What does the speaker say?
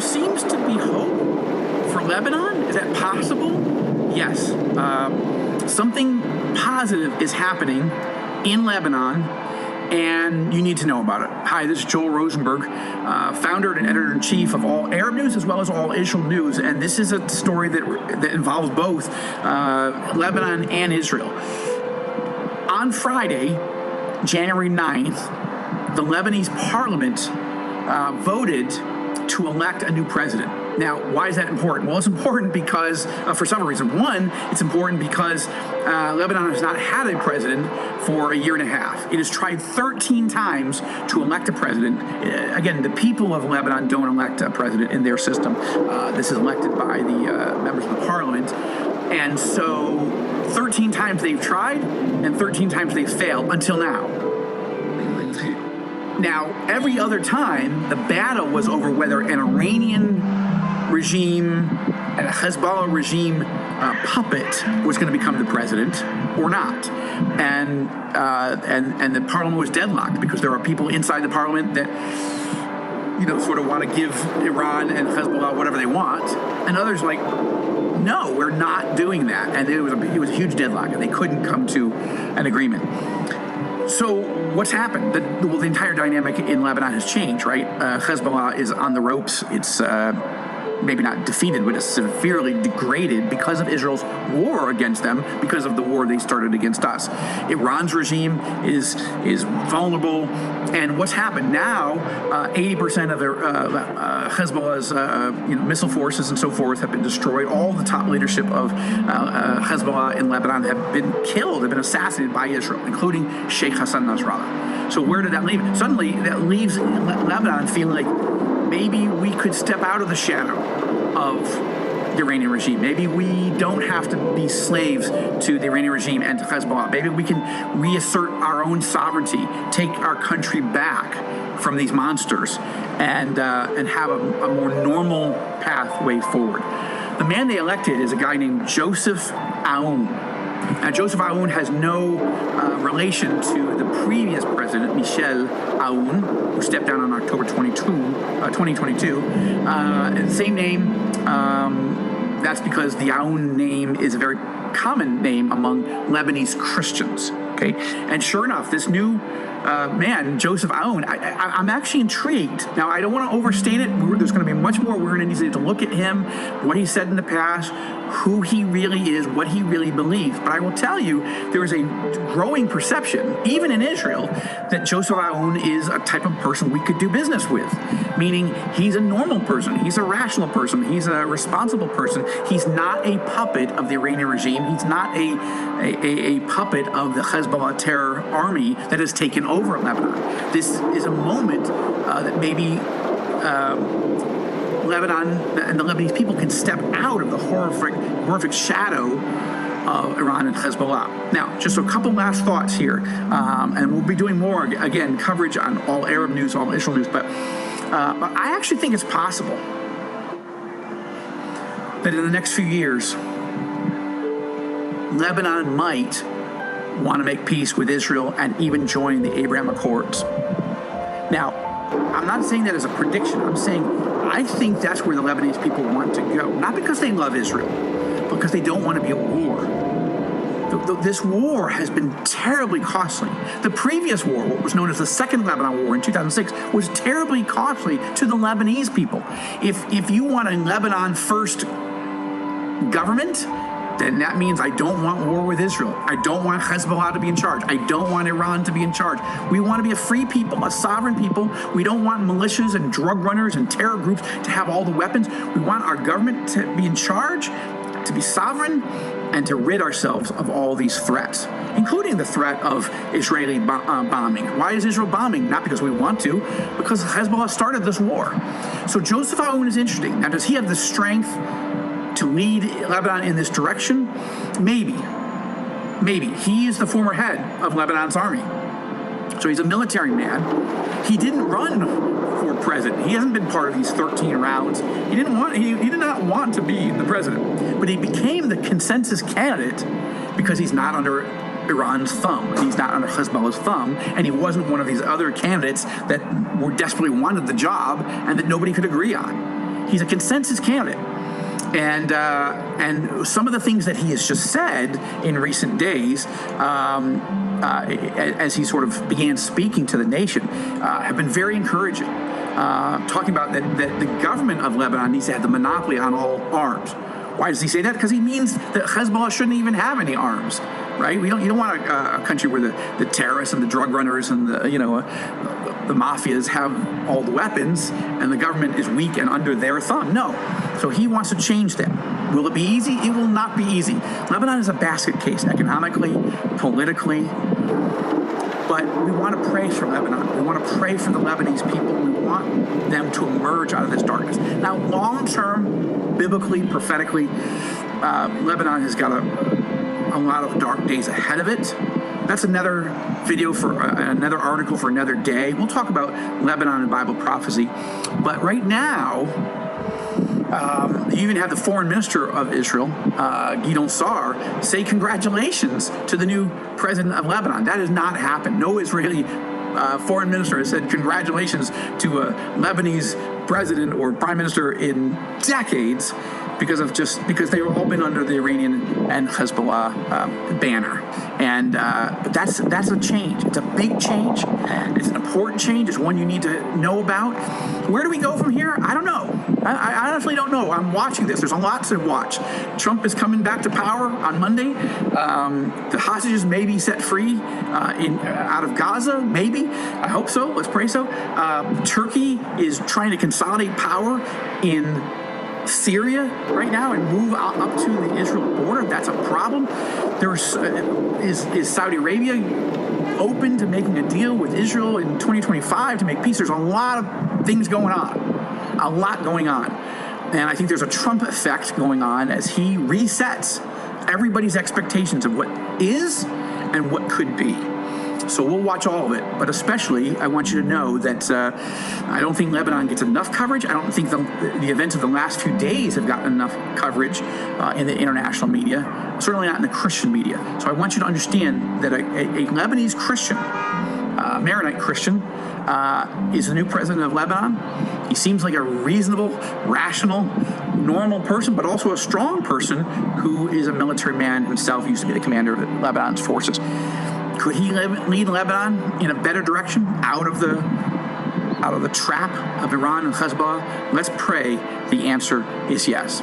there seems to be hope for Lebanon. Is that possible? Yes. Something positive is happening in Lebanon, and you need to know about it. Hi, this is Joel Rosenberg, founder and editor-in-chief of all Arab news as well as all Israel news, and this is a story that involves both Lebanon and Israel. On Friday, January 9th, the Lebanese parliament voted to elect a new president. Now, why is that important? Well, it's important because, for several reasons. One, it's important because Lebanon has not had a president for a year and a half. It has tried 13 times to elect a president. Again, the people of Lebanon don't elect a president in their system. This is elected by the members of the parliament. And so 13 times they've tried, and 13 times they've failed until now. Now, every other time, the battle was over whether an Iranian regime and a Hezbollah regime puppet was going to become the president or not. And the parliament was deadlocked because there are people inside the parliament that, sort of want to give Iran and Hezbollah whatever they want, and others like, no, we're not doing that. And it was a huge deadlock, and they couldn't come to an agreement. So what's happened? The entire dynamic in Lebanon has changed, right? Hezbollah is on the ropes. It's maybe not defeated, but it's severely degraded because of Israel's war against them, because of the war they started against us. Iran's regime is vulnerable. And what's happened now, 80% of their Hezbollah's missile forces and so forth have been destroyed. All the top leadership of Hezbollah in Lebanon have been killed, have been assassinated by Israel, including Sheikh Hassan Nasrallah. So where did that leave? Suddenly, that leaves Lebanon feeling like maybe we could step out of the shadow of the Iranian regime. Maybe we don't have to be slaves to the Iranian regime and to Hezbollah. Maybe we can reassert our own sovereignty, take our country back from these monsters, and have a more normal pathway forward. The man they elected is a guy named Joseph Aoun. Now, Joseph Aoun has no relation to the previous president, Michel Aoun, who stepped down on October 2022. Same name. That's because the Aoun name is a very common name among Lebanese Christians. Okay, and sure enough, this new man, Joseph Aoun, I'm actually intrigued. Now, I don't want to overstate it. There's going to be much more. We're going to need to look at him, what he said in the past, who he really is, what he really believes. But I will tell you, there is a growing perception, even in Israel, that Joseph Aoun is a type of person we could do business with, meaning he's a normal person, he's a rational person, he's a responsible person. He's not a puppet of the Iranian regime. He's not a puppet of the Hezbollah terror army that has taken over Lebanon. This is a moment that maybe Lebanon and the Lebanese people can step out of the horrific shadow of Iran and Hezbollah. Now, just a couple last thoughts here, and we'll be doing more, again, coverage on all Arab news, all Israel news, but I actually think it's possible that in the next few years, Lebanon might want to make peace with Israel and even join the Abraham Accords. Now, I'm not saying that as a prediction. I'm saying I think that's where the Lebanese people want to go. Not because they love Israel, but because they don't want to be at war. This war has been terribly costly. The previous war, what was known as the Second Lebanon War in 2006, was terribly costly to the Lebanese people. If you want a Lebanon first government, then that means I don't want war with Israel. I don't want Hezbollah to be in charge. I don't want Iran to be in charge. We want to be a free people, a sovereign people. We don't want militias and drug runners and terror groups to have all the weapons. We want our government to be in charge, to be sovereign, and to rid ourselves of all these threats, including the threat of Israeli bombing. Why is Israel bombing? Not because we want to, because Hezbollah started this war. So Joseph Aoun is interesting. Now, does he have the strength to lead Lebanon in this direction? Maybe. He is the former head of Lebanon's army. So he's a military man. He didn't run for president. He hasn't been part of these 13 rounds. He did not want to be the president. But he became the consensus candidate because he's not under Iran's thumb. He's not under Hezbollah's thumb, and he wasn't one of these other candidates that were desperately wanted the job and that nobody could agree on. he's a consensus candidate. And some of the things that he has just said in recent days, as he sort of began speaking to the nation, have been very encouraging. Talking about that the government of Lebanon needs to have the monopoly on all arms. Why does he say that? Because he means that Hezbollah shouldn't even have any arms, right? You don't want a country where the terrorists and the drug runners and the mafias have all the weapons and the government is weak and under their thumb. No. So he wants to change that. Will it be easy? It will not be easy. Lebanon is a basket case economically, politically. But we want to pray for Lebanon. We want to pray for the Lebanese people. We want them to emerge out of this darkness. Now, long-term, biblically, prophetically, Lebanon has got a lot of dark days ahead of it. That's another video for another article for another day. We'll talk about Lebanon and Bible prophecy. But right now, you even have the foreign minister of Israel, Gideon Sa'ar, say congratulations to the new president of Lebanon. That has not happened. No Israeli foreign minister has said congratulations to a Lebanese president or prime minister in decades because they've all been under the Iranian and Hezbollah banner. And but that's a change. It's a big change. It's an important change. It's one you need to know about. Where do we go from here? I don't know. I honestly don't know. I'm watching this. There's a lot to watch. Trump is coming back to power on Monday. The hostages may be set free out of Gaza. Maybe. I hope so. Let's pray so. Turkey is trying to consolidate power in Syria right now and move up to the Israel border. That's a problem. Is Saudi Arabia open to making a deal with Israel in 2025 to make peace? There's a lot of things going on. A lot going on. And I think there's a Trump effect going on as he resets everybody's expectations of what is and what could be. So we'll watch all of it, but especially I want you to know that I don't think Lebanon gets enough coverage. I don't think the events of the last few days have gotten enough coverage in the international media, certainly not in the Christian media. So I want you to understand that a Lebanese Christian, Maronite Christian, is the new president of Lebanon. He seems like a reasonable, rational, normal person, but also a strong person who is a military man himself, used to be the commander of Lebanon's forces. Could he lead Lebanon in a better direction out of the trap of Iran and Hezbollah? Let's pray the answer is yes.